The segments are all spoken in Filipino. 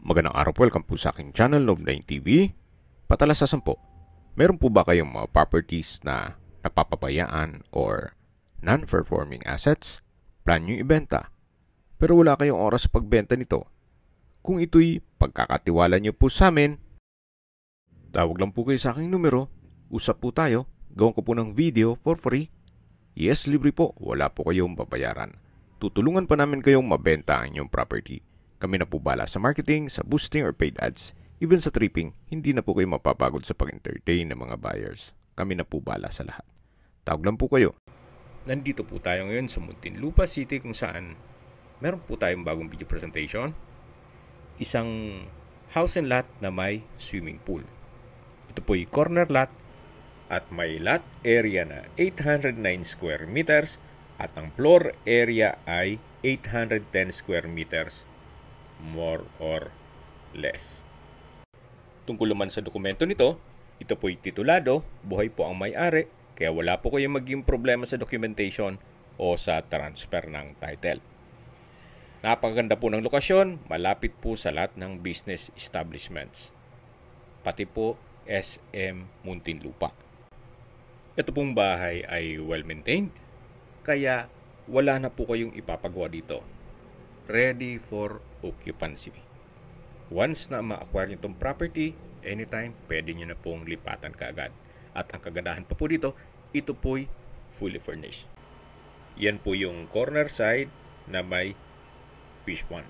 Magandang araw po, welcome po sa aking channel, Love9 TV. Patalasasan po, meron po ba kayong mga properties na napapabayaan or non-performing assets? Plan nyo ibenta, pero wala kayong oras sa pagbenta nito. Kung ito'y pagkakatiwala nyo po sa amin, tawag lang po kayo sa aking numero, usap po tayo, gawin ko po ng video for free. Yes, libre po, wala po kayong babayaran. Tutulungan pa namin kayong mabenta ang inyong property. Kami na po bala sa marketing, sa boosting or paid ads. Even sa tripping, hindi na po kayo mapapagod sa pag-entertain ng mga buyers. Kami na po bala sa lahat. Tawag lang po kayo. Nandito po tayo ngayon sa Muntinlupa City kung saan meron po tayong bagong video presentation. Isang house and lot na may swimming pool. Ito po yung corner lot at may lot area na 809 square meters at ang floor area ay 810 square meters. More or less. Tungkol naman sa dokumento nito, ito po'y titulado, buhay po ang may-ari, kaya wala po kayong maging problema sa documentation o sa transfer ng title. Napakaganda po ng lokasyon, malapit po sa lahat ng business establishments. Pati po SM Muntinlupa. Ito pong bahay ay well-maintained, kaya wala na po kayong ipapagawa dito. Ready for occupancy. Once na ma-acquire nyo itong property, anytime, pwede nyo na pong lipatan kaagad. At ang kagandahan pa po dito, ito po'y fully furnished. Yan po yung corner side na may fish pond.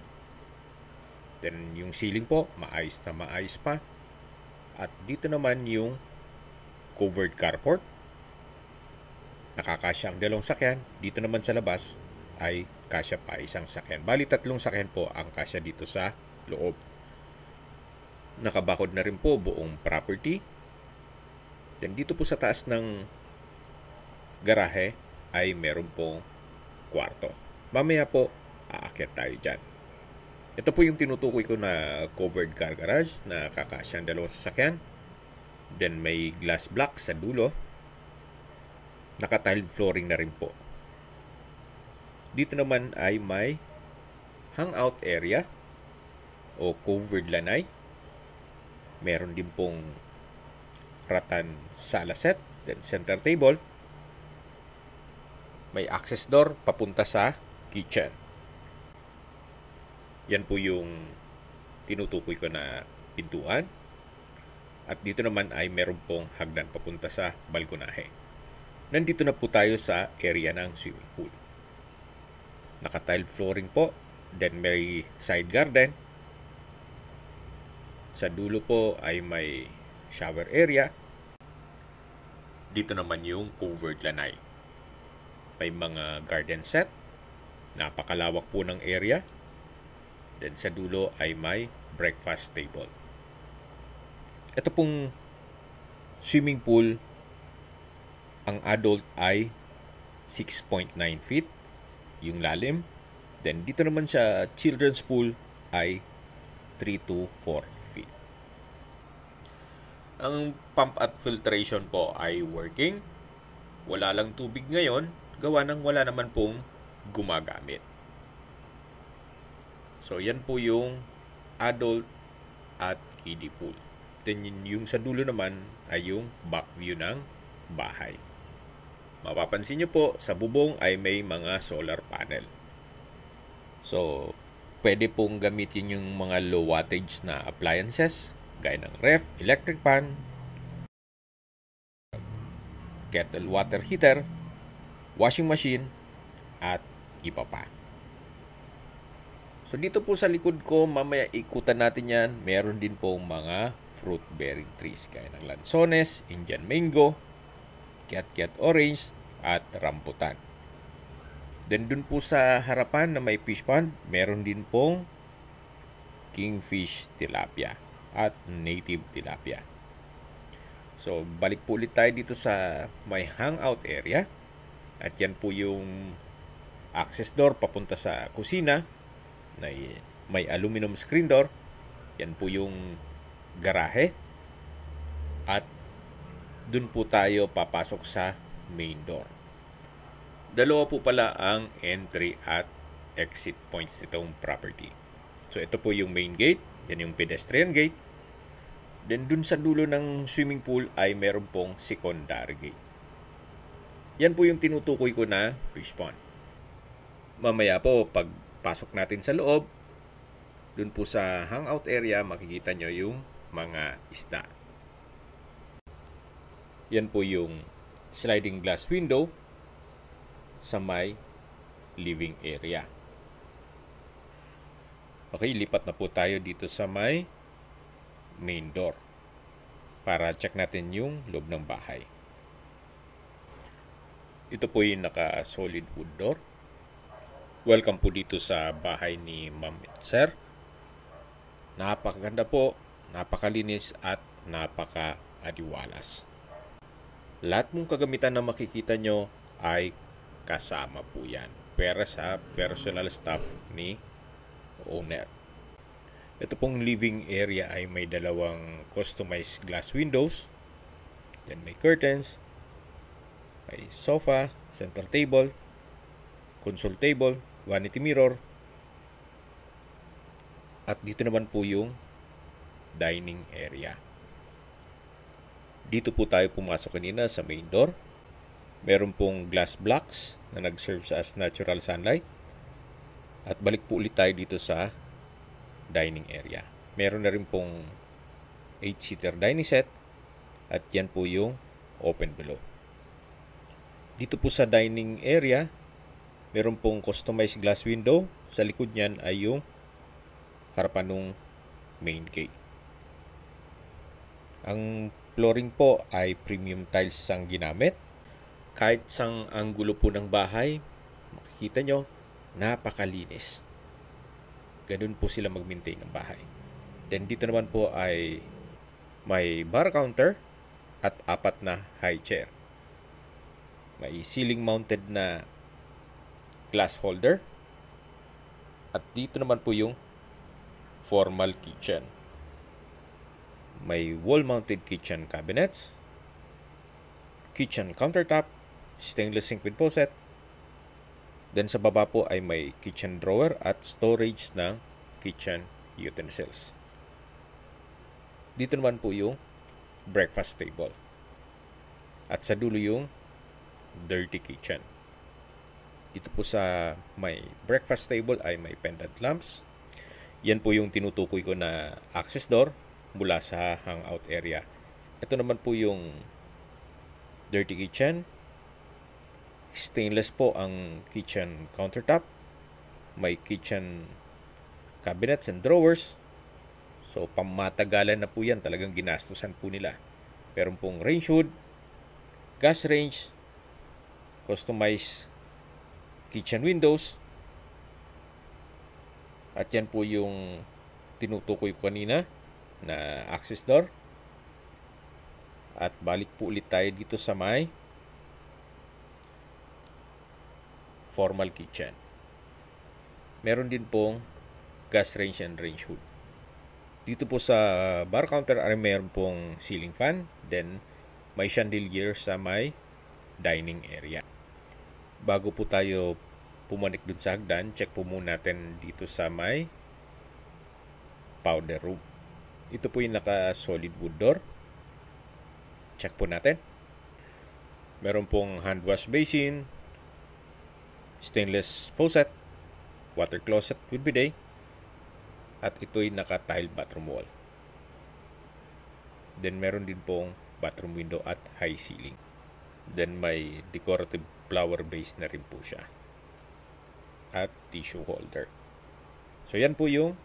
Then yung ceiling po, maayos na maayos pa. At dito naman yung covered carport. Nakakasya ang dalawang sakyan. Dito naman sa labas ay kasya pa isang sakyan. Bali, 3 sakyan po ang kasya dito sa loob. Nakabakod na rin po buong property. Then dito po sa taas ng garahe ay meron pong kwarto. Mamaya po, aakyat tayo dyan. Ito po yung tinutukoy ko na covered car garage na kakasya ang dalawang sasakyan. Then may glass block sa dulo. Naka-tiled flooring na rin po. Dito naman ay may hangout area o covered lanay. Meron din pong rattan sala set, then center table. May access door papunta sa kitchen. Yan po yung tinutukoy ko na pintuan. At dito naman ay meron pong hagdan papunta sa balkonahe. Nandito na po tayo sa area ng swimming pool. Naka-tiled flooring po. Then may side garden. Sa dulo po ay may shower area. Dito naman yung covered lanay. May mga garden set. Napakalawak po ng area. Then sa dulo ay may breakfast table. Ito pong swimming pool, ang adult ay 6.9 feet. Yung lalim. Then dito naman sa children's pool ay 3 to 4 feet. Ang pump at filtration po ay working. Wala lang tubig ngayon, gawa ng wala naman pong gumagamit. So yan po yung adult at kiddie pool. Then yung sa dulo naman ay yung back view ng bahay. Mapapansin nyo po, sa bubong ay may mga solar panel. So, pwede pong gamitin yung mga low wattage na appliances, gaya ng ref, electric fan, kettle water heater, washing machine, at iba pa. So, dito po sa likod ko, mamaya ikutan natin yan, meron din pong mga fruit-bearing trees, gaya ng lansones, Indian mango, Kiat orange, at rambutan. Then dun po sa harapan na may fish pond, meron din pong kingfish tilapia at native tilapia. So balik po ulit tayo dito sa may hangout area. At yan po yung access door papunta sa kusina. May aluminum screen door. Yan po yung garahe. At dun po tayo papasok sa main door. Dalawa po pala ang entry at exit points nitong property. So ito po yung main gate. Yan yung pedestrian gate. Then dun sa dulo ng swimming pool ay meron pong secondary gate. Yan po yung tinutukoy ko na fish pond. Mamaya po, pag pasok natin sa loob, dun po sa hangout area, makikita nyo yung mga isda. Yan po yung sliding glass window sa may living area. Okay, lipat na po tayo dito sa may main door para check natin yung loob ng bahay. Ito po yung naka-solid wood door. Welcome po dito sa bahay ni Ma'am at Sir. Napakaganda po, napakalinis at napaka-adiwalas. Lahat mong kagamitan na makikita nyo ay kasama po yan. Pera sa personal staff ni owner. Ito pong living area ay may dalawang customized glass windows. Then may curtains, may sofa, center table, console table, vanity mirror. At dito naman po yung dining area. Dito po tayo pumasok kanina sa main door. Meron pong glass blocks na nag-serve as natural sunlight. At balik po ulit tayo dito sa dining area. Meron na rin pong 8-seater dining set. At yan po yung open below. Dito po sa dining area, meron pong customized glass window. Sa likod niyan ay yung harapan ng main gate. Ang flooring po ay premium tiles ang ginamit. Kahit sang anggulo po ng bahay, makikita nyo, napakalinis. Ganun po sila mag-maintain ng bahay. Then dito naman po ay may bar counter at 4 na high chair. May ceiling mounted na glass holder. At dito naman po yung formal kitchen. May wall-mounted kitchen cabinets, kitchen countertop, stainless sink with faucet. Then sa baba po ay may kitchen drawer at storage ng kitchen utensils. Dito naman po yung breakfast table. At sa dulo yung dirty kitchen. Dito po sa may breakfast table ay may pendant lamps. Yan po yung tinutukoy ko na access door mula sa hangout area. Ito naman po yung dirty kitchen. Stainless po ang kitchen countertop. May kitchen cabinets and drawers. So, pamatagalan na po yan. Talagang ginastusan po nila. Meron pong range hood, gas range, customized kitchen windows. At yan po yung tinutukoy ko kanina na access door. At balik po ulit tayo dito sa may formal kitchen. Meron din pong gas range and range hood. Dito po sa bar counter ay meron pong ceiling fan. Then may chandelier sa may dining area. Bago po tayo pumanik dun sa hagdan, check po muna natin dito sa may powder room. Ito po yung naka-solid wood door. Check po natin. Meron pong hand wash basin, stainless faucet, water closet with bidet, at ito'y naka-tile bathroom wall. Then meron din pong bathroom window at high ceiling. Then may decorative flower base na rin po siya. At tissue holder. So yan po yung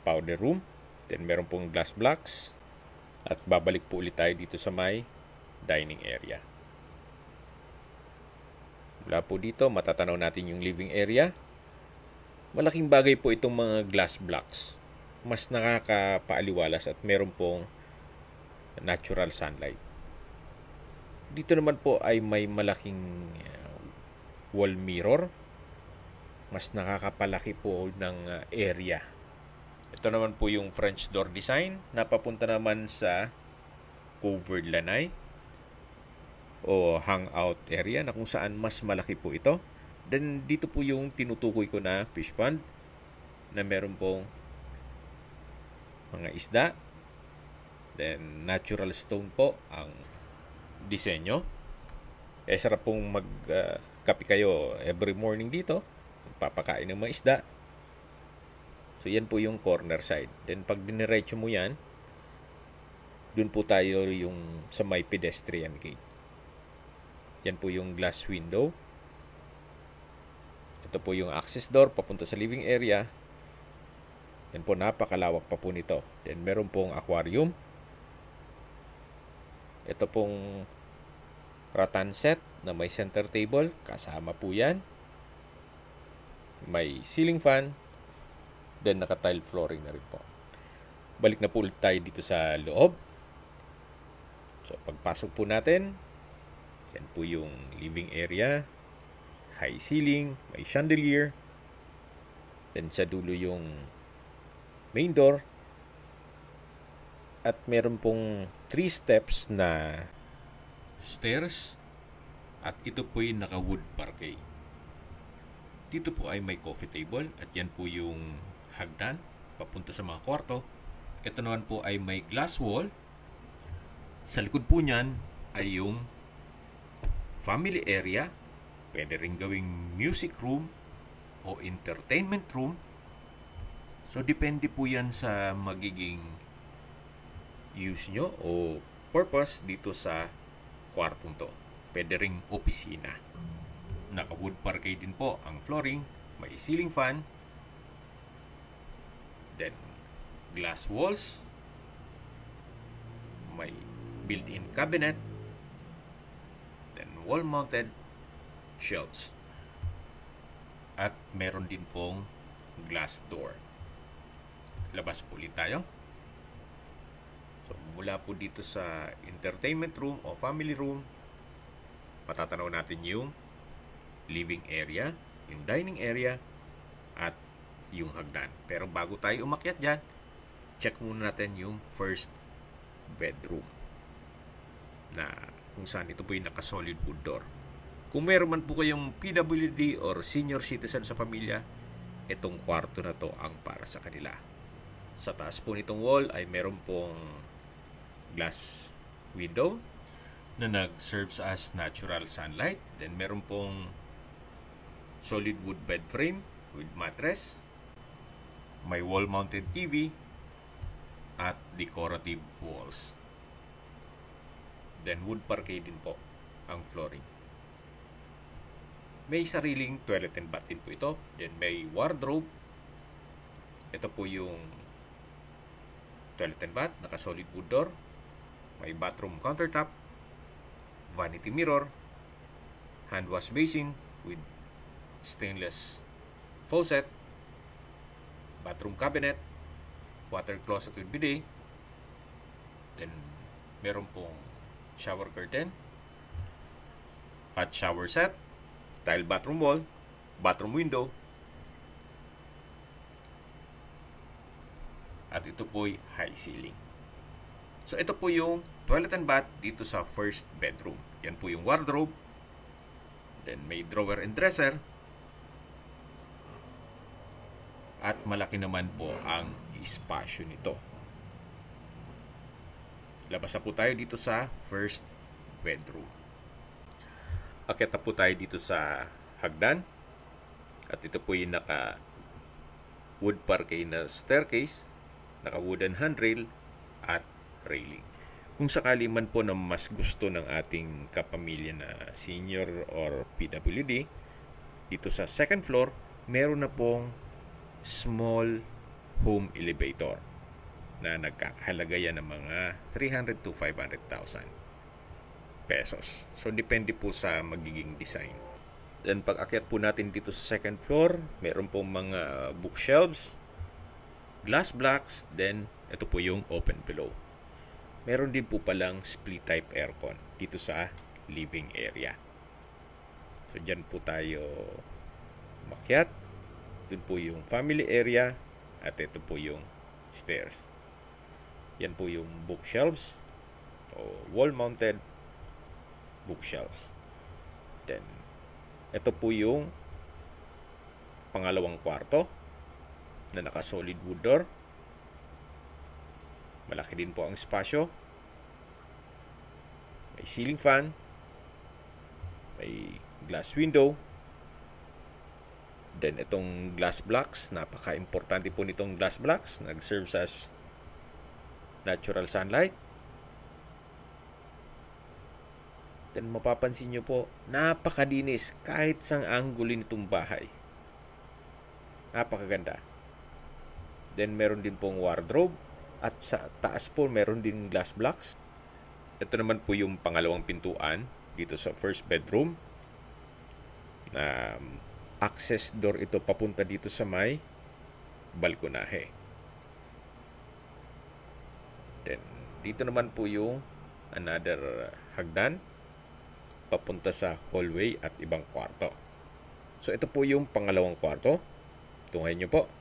powder room. Then meron pong glass blocks. At babalik po ulit tayo dito sa may dining area. Mula po dito, matatanaw natin yung living area. Malaking bagay po itong mga glass blocks. Mas nakakapaaliwalas at meron pong natural sunlight. Dito naman po ay may malaking wall mirror. Mas nakakapalaki po ng area. Ito naman po yung French door design na papunta naman sa covered lanai o hangout area na kung saan mas malaki po ito. Then dito po yung tinutukoy ko na fish pond na meron pong mga isda. Then natural stone po ang disenyo. Kaya sarap pong kape kayo every morning dito. Papakain ng mga isda. So yan po yung corner side. Then pag diniretso mo yan, dun po tayo yung sa may pedestrian gate. Yan po yung glass window. Ito po yung access door papunta sa living area. Yan po, napakalawak pa po nito. Then meron pong aquarium. Ito pong rattan set na may center table. Kasama po yan. May ceiling fan. Then naka-tile flooring na rin po. Balik na po ulit tayo dito sa loob. So pagpasok po natin, yan po yung living area. High ceiling, may chandelier. Then sa dulo yung main door. At meron pong 3 steps na stairs. At ito po yung naka-wood parquet. Dito po ay may coffee table. At yan po yung hagdan papunta sa mga kwarto. Ito naman po ay may glass wall. Sa likod po niyan ay yung family area. Pwede rin gawing music room o entertainment room. So depende po yan sa magiging use nyo o purpose dito sa kwartong to. Pwede ring opisina. Naka-wood parquet din po ang flooring. May ceiling fan. Then, glass walls. May built-in cabinet. Then, wall-mounted shelves. At meron din pong glass door. Labas po ulit tayo. So, mula po dito sa entertainment room o family room, matatanaw natin yung living area, yung dining area, at yung hagdan. Pero bago tayo umakyat dyan, check muna natin yung first bedroom na kung saan ito po yung naka-solid wood door. Kung meron man po kayong PWD or senior citizen sa pamilya, itong kwarto na to ang para sa kanila. Sa taas po nitong wall ay meron pong glass window na nag-serves as natural sunlight. Then meron pong solid wood bed frame with mattress. May wall-mounted TV at decorative walls. Then wood parquet din po ang flooring. May sariling toilet and bath din po ito. Then may wardrobe. Ito po yung toilet and bath, naka-solid wood door. May bathroom countertop, vanity mirror, hand wash basin with stainless faucet, bathroom cabinet, water closet with bidet. Then meron pong shower curtain, hot shower set, tile bathroom wall, bathroom window, at ito po'y high ceiling. So ito po yung toilet and bath dito sa first bedroom. Yan po yung wardrobe. Then may drawer and dresser. At malaki naman po ang espasyo nito. Labas na po tayo dito sa first bedroom. Akyat na po tayo dito sa hagdan. At ito po yung naka wood parquet na staircase, naka wooden handrail at railing. Kung sakali man po na mas gusto ng ating kapamilya na senior or PWD, dito sa second floor, meron na pong small home elevator na nagkakahalaga yan ng mga 300 to 500,000 pesos. So, depende po sa magiging design. Then, pag akyat po natin dito sa second floor, meron pong mga bookshelves, glass blocks, then ito po yung open below. Meron din po palang split type aircon dito sa living area. So, dyan po tayo makyat. Doon po yung family area at ito po yung stairs. Yan po yung bookshelves o wall-mounted bookshelves. Then, ito po yung pangalawang kwarto na naka-solid wood door. Malaki din po ang espasyo. May ceiling fan. May glass window. Then itong glass blocks, napaka-importante po nitong glass blocks. Nag-serves as natural sunlight. Then mapapansin nyo po, napakadinis kahit sang angulo nitong bahay. Napakaganda. Then meron din pong wardrobe. At sa taas po meron din glass blocks. Ito naman po yung pangalawang pintuan dito sa first bedroom. Access door ito papunta dito sa may balkonahe. Then dito naman po yung another hagdan papunta sa hallway at ibang kwarto. So ito po yung pangalawang kwarto. Tunghayin nyo po.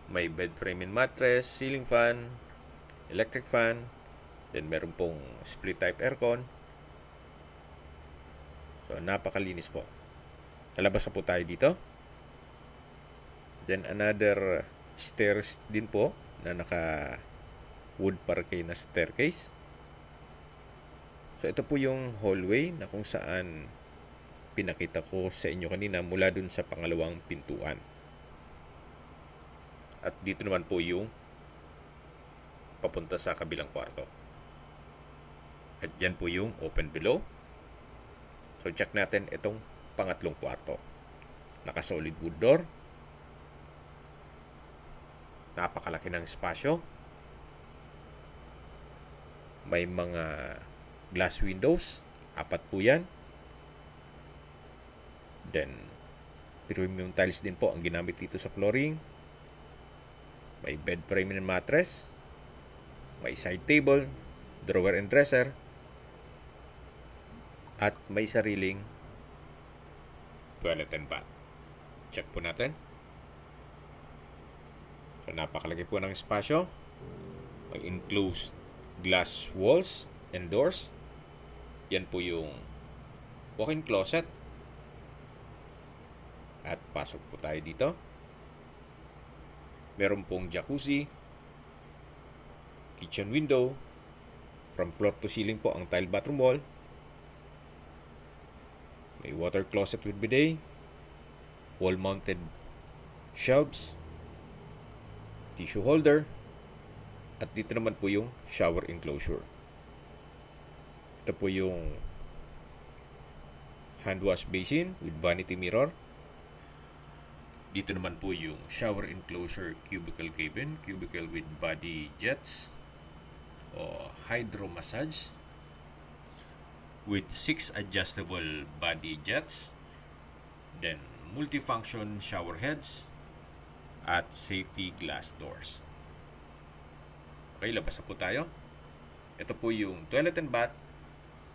May bed frame and mattress, ceiling fan, electric fan, then meron pong split type aircon. So napakalinis po. Lalabas na po tayo dito. Then another stairs din po na naka wood parquet na staircase. So ito po yung hallway na kung saan pinakita ko sa inyo kanina mula dun sa pangalawang pintuan. At dito naman po yung papunta sa kabilang kwarto. At dyan po yung open below. So check natin itong pangatlong kwarto. Naka-solid wood door. Napakalaki ng espasyo. May mga glass windows. 4 po yan. Then, premium tiles din po ang ginamit dito sa flooring. May bed frame and mattress. May side table, drawer and dresser. At may sariling toilet and bath. Check po natin. So, napakalaki po ng espasyo. May enclosed glass walls and doors. Yan po yung walk-in closet. At pasok po tayo dito. Meron pong jacuzzi, kitchen window, from floor to ceiling po ang tile bathroom wall. May water closet with bidet, wall-mounted shelves, tissue holder, at dito naman po yung shower enclosure. Ito po yung hand wash basin with vanity mirror. Dito naman po yung shower enclosure cubicle cabin, cubicle with body jets o hydro massage with 6 adjustable body jets, then multifunction shower heads at safety glass doors. Okay, labas na po tayo. Ito po yung toilet and bath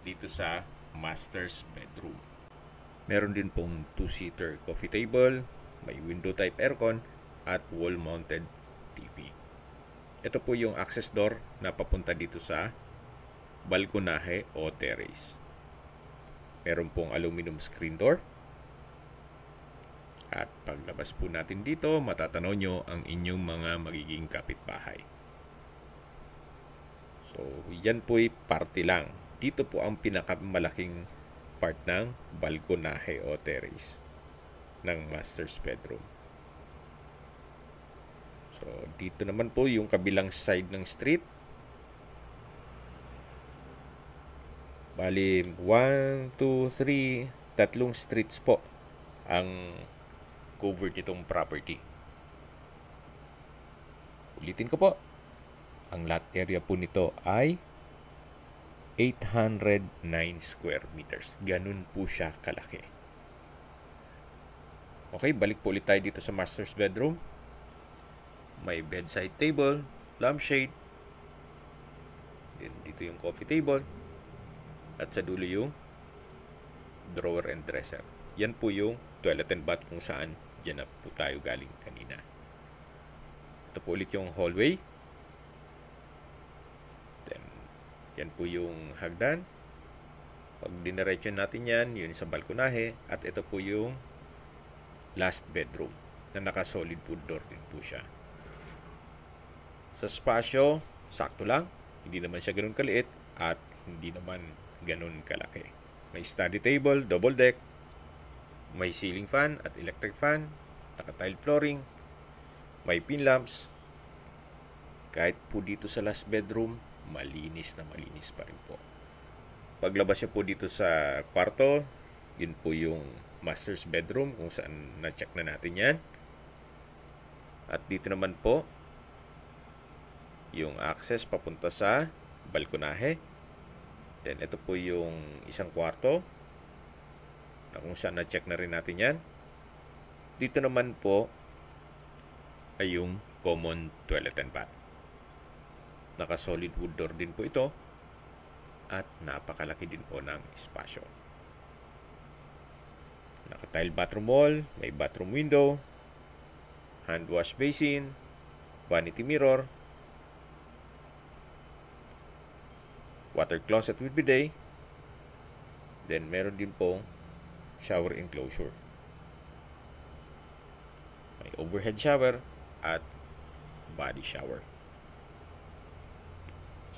dito sa master's bedroom. Meron din pong 2-seater coffee table, may window type aircon at wall mounted TV. Ito po yung access door na papunta dito sa balkonahe o terrace. Meron pong aluminum screen door. At paglabas po natin dito, matatanaw nyo ang inyong mga magiging kapitbahay. So, yan po'y parte lang. Dito po ang pinakamalaking part ng balkonahe o terrace ng master's bedroom. So, dito naman po yung kabilang side ng street. Bali, 1, 2, 3, tatlong streets po ang covered nitong property. Ulitin ko po. Ang lot area po nito ay 809 square meters. Ganun po siya kalaki. Okay, balik po ulit tayo dito sa master's bedroom. May bedside table, lampshade. Then dito yung coffee table. At sa dulo yung drawer and dresser. Yan po yung toilet and bath kung saan dyan na po tayo galing kanina. Ito po ulit yung hallway. Then, yan po yung hagdan. Pag diniretso natin yan, yun sa balkonahe. At ito po yung last bedroom na naka-solid wood door din po siya. Sa spasyo, Sakto lang, hindi naman siya ganun kaliit at hindi naman ganun kalaki. May study table, double deck, may ceiling fan at electric fan, naka-tile flooring, may pin lamps. Kahit po dito sa last bedroom, malinis na malinis pa rin po. Paglabas niyo po dito sa kwarto, yun po yung master's bedroom kung saan na-check na natin yan. At dito naman po, yung access papunta sa balkonahe. Then ito po yung isang kwarto na kung saan na-check na rin natin yan. Dito naman po ay yung common toilet and bath. Naka-solid wood door din po ito at napakalaki din po ng espasyo. Naka-tile bathroom wall, may bathroom window, hand wash basin, vanity mirror, water closet with bidet, then meron din pong shower enclosure. May overhead shower at body shower.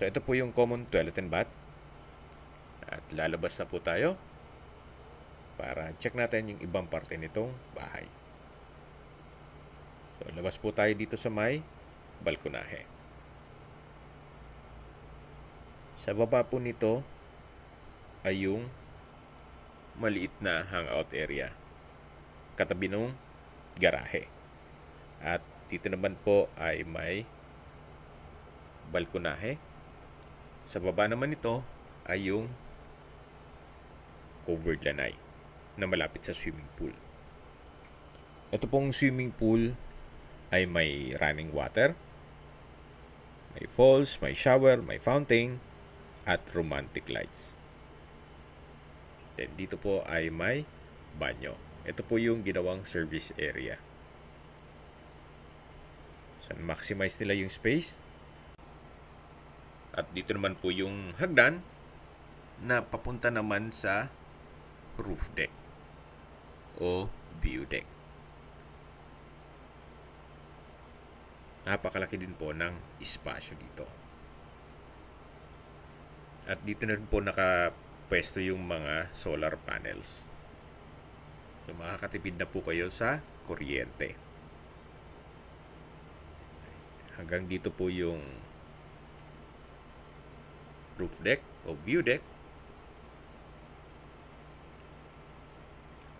So ito po yung common toilet and bath. At lalabas na po tayo para check natin yung ibang parte nitong bahay. So labas po tayo dito sa may balkonahe. Sa baba po nito ay yung maliit na hangout area katabi ng garahe. At dito naman po ay may balkonahe. Sa baba naman nito ay yung covered lanai na malapit sa swimming pool. Ito pong swimming pool ay may running water, may falls, may shower, may fountain, at romantic lights. Then dito po ay may banyo. Ito po yung ginawang service area. So maximize nila yung space. At dito naman po yung hagdan na papunta naman sa roof deck o view deck. Napakalaki din po ng espasyo dito. At dito na rin po nakapwesto yung mga solar panels. So makakatipid na po kayo sa kuryente. Hanggang dito po yung roof deck o view deck.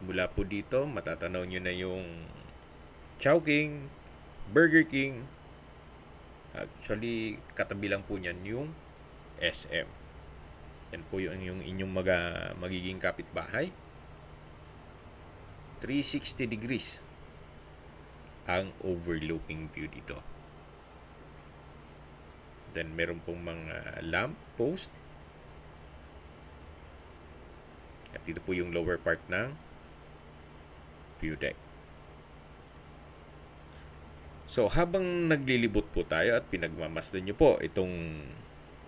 Mula po dito, matatanaw nyo na yung Chowking, Burger King. Actually, katabi lang po niyan yung SM. Yan po yung inyong magiging kapitbahay. 360 degrees ang overlooking view dito. Then meron pong mga lamp post. At dito po yung lower part ng view deck. So habang naglilibot po tayo at pinagmamasdan nyo po itong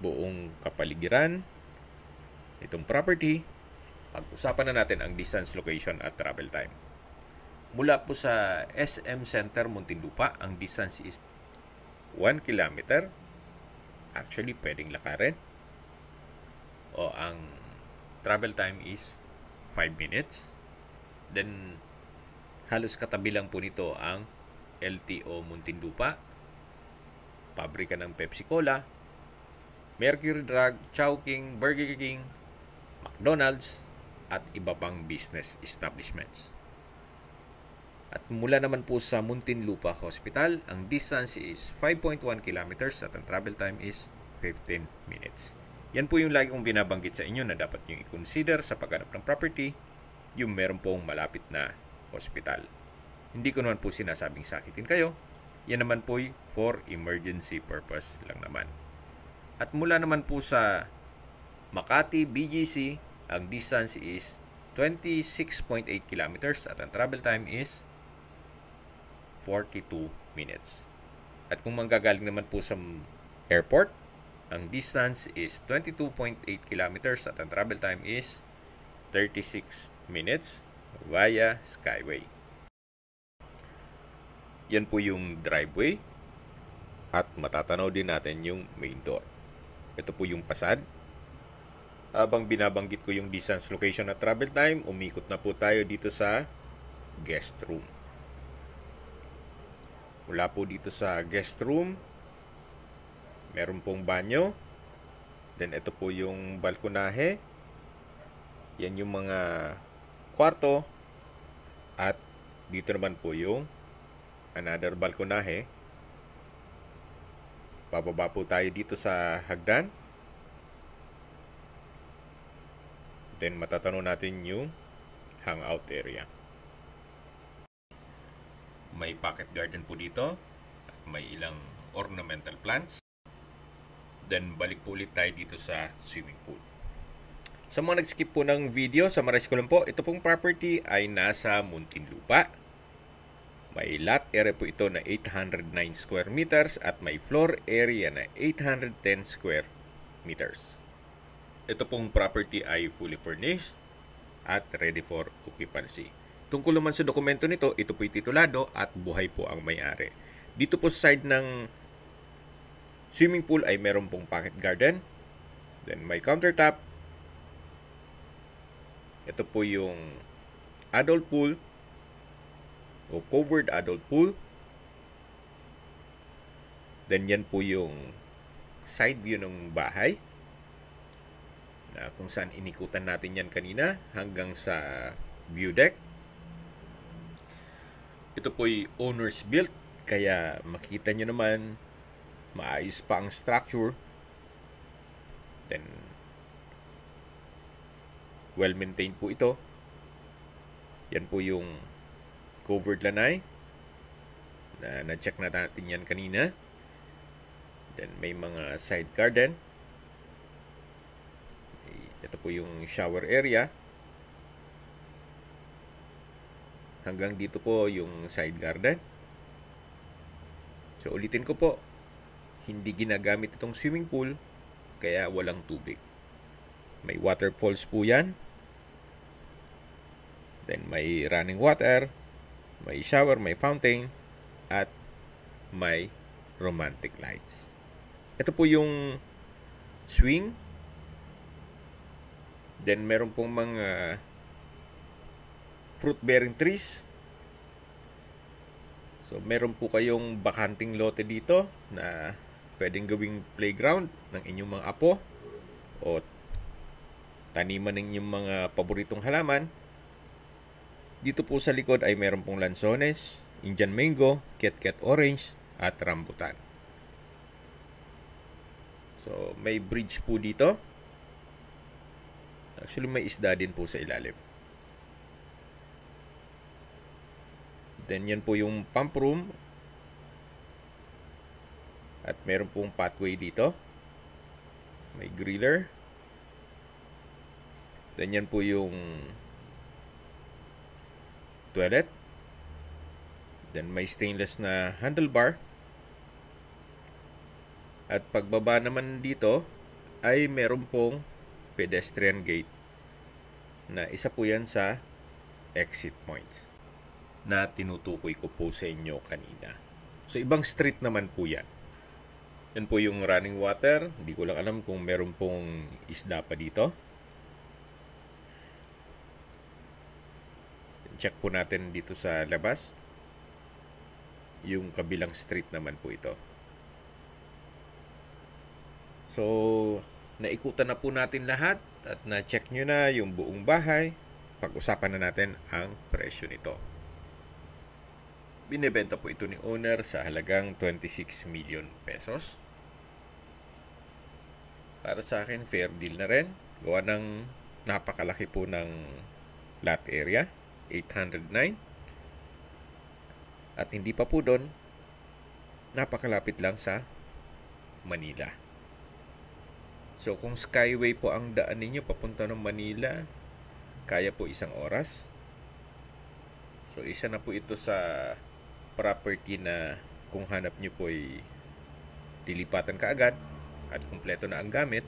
buong kapaligiran, itong property, pag-usapan na natin ang distance, location at travel time. Mula po sa SM Center, Muntinlupa, ang distance is 1 kilometer. Actually, pwedeng lakarin. O ang travel time is 5 minutes. Then, halos katabi lang po nito ang LTO Muntinlupa, pabrika ng Pepsi Cola, Mercury Drug, Chowking, Burger King, McDonald's, at iba pang business establishments. At mula naman po sa Muntinlupa Hospital, ang distance is 5.1 kilometers at ang travel time is 15 minutes. Yan po yung lagi kong binabanggit sa inyo na dapat nyo i-consider sa paghanap ng property, yung meron pong malapit na hospital. Hindi ko naman po sinasabing sakitin kayo. Yan naman po for emergency purpose lang naman. At mula naman po sa Makati, BGC, ang distance is 26.8 kilometers at ang travel time is 42 minutes. At kung manggagaling naman po sa airport, ang distance is 22.8 kilometers at ang travel time is 36 minutes via Skyway. Yan po yung driveway. at matatanaw din natin yung main door. Ito po yung pasad. Habang binabanggit ko yung distance, location at travel time, umikot na po tayo dito sa guest room. Mula po dito sa guest room, meron pong banyo. Then ito po yung balkonahe. Yan yung mga kwarto. At dito naman po yung another balkonahe. Bababa po tayo dito sa hagdan. Then matatanong natin yung hangout area. May pocket garden po dito. May ilang ornamental plants. Then balik po ulit tayo dito sa swimming pool. Sa mga nag-skip po ng video, summarize ko lang po, ito pong property ay nasa Muntinlupa. May lot area po ito na 809 square meters at may floor area na 810 square meters. Ito pong property ay fully furnished at ready for occupancy. Tungkol naman sa dokumento nito, ito po'y titulado at buhay po ang may-ari. Dito po sa side ng swimming pool ay meron pong pocket garden. Then may countertop. Ito po yung adult pool o covered adult pool. Then yan po yung side view ng bahay na kung saan inikutan natin yan kanina hanggang sa view deck. Ito po yung owner's built, kaya makita nyo naman maayos pa ang structure. Then well maintained po ito. Yan po yung covered lanai na na-check na natin yan kanina. Then may mga side garden. Ito po yung shower area. Hanggang dito po yung side garden. So ulitin ko po, hindi ginagamit itong swimming pool kaya walang tubig. May waterfalls po yan. Then may running water, may shower, may fountain, at may romantic lights. Ito po yung swing. Then meron pong mga fruit-bearing trees. So meron po kayong bakanting lote dito na pwedeng gawing playground ng inyong mga apo o taniman ng inyong mga paboritong halaman. Dito po sa likod ay meron pong lansones, Indian mango, Ket-Ket orange, at rambutan. So may bridge po dito. Actually may isda din po sa ilalim. Then yan po yung pump room. At meron pong pathway dito. May griller. Then yan po yung toilet. Then may stainless na handlebar. At pagbaba naman dito ay meron pong pedestrian gate na isa po yan sa exit points na tinutukoy ko po sa inyo kanina. So ibang street naman po yan. Yan po yung running water. Hindi ko lang alam kung meron pong isda pa dito. Check po natin dito sa labas. Yung kabilang street naman po ito. So, naikutan na po natin lahat at na-check nyo na yung buong bahay. Pag-usapan na natin ang presyo nito. Binebenta po ito ni owner sa halagang 26 million pesos. Para sa akin, fair deal na rin. Gawa ng napakalaki po ng lot area. 809. At hindi pa po doon, napakalapit lang sa Manila. So kung skyway po ang daan ninyo papunta ng Manila, kaya po isang oras. So isa na po ito sa property na kung hanap nyo po ay dilipatan kaagad at kumpleto na ang gamit.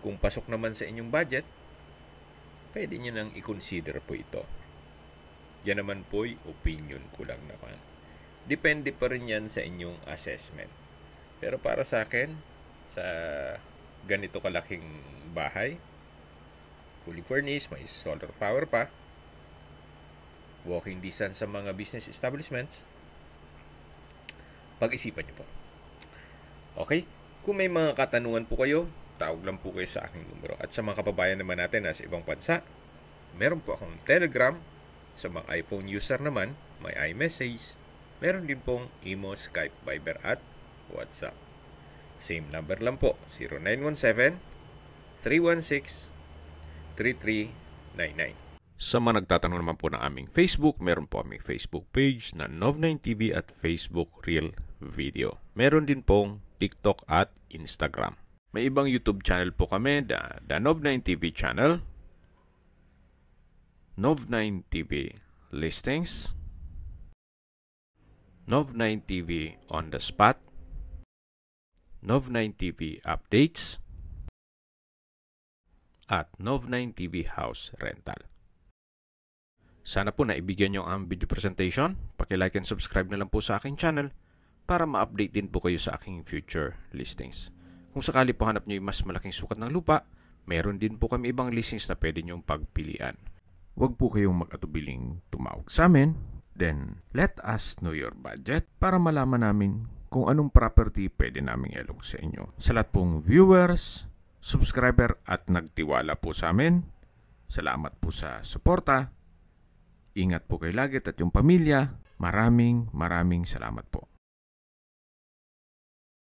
Kung pasok naman sa inyong budget, pwede nyo nang i-consider po ito. Yan naman po ay opinion ko lang naman. Depende pa rin yan sa inyong assessment. Pero para sa akin, sa ganito kalaking bahay, fully furnished, may solar power pa, walking distance sa mga business establishments, pag-isipan nyo po. Okay? Kung may mga katanungan po kayo, tawag lang po kayo sa aking numero. At sa mga kababayan naman natin na sa ibang bansa, meron po akong Telegram. Sa mga iPhone user naman, may iMessage. Meron din pong Imo, Skype, Viber at WhatsApp. Same number lang po, 0917-316-3399. Sa mga nagtatanong naman po ng aming Facebook, meron po aming Facebook page na Nov9TV at Facebook Real Video. Meron din pong TikTok at Instagram. May ibang YouTube channel po kami, the Nov9TV channel, Nov9TV Listings, Nov9TV On The Spot, Nov9TV Updates, at Nov9TV House Rental. Sana po naibigyan nyo ang video presentation. Paki-like and subscribe na lang po sa aking channel para ma-update din po kayo sa aking future listings. Kung sakali po hanap nyo yung mas malaking sukat ng lupa, meron din po kami ibang listings na pwede nyong pagpilian. Huwag po kayong mag-atubiling tumawag sa amin. Then, let us know your budget para malaman namin kung anong property pwede naming ilog sa inyo. Sa lahat pong viewers, subscriber at nagtiwala po sa amin, salamat po sa suporta. Ingat po kayo lagi at yung pamilya. Maraming salamat po.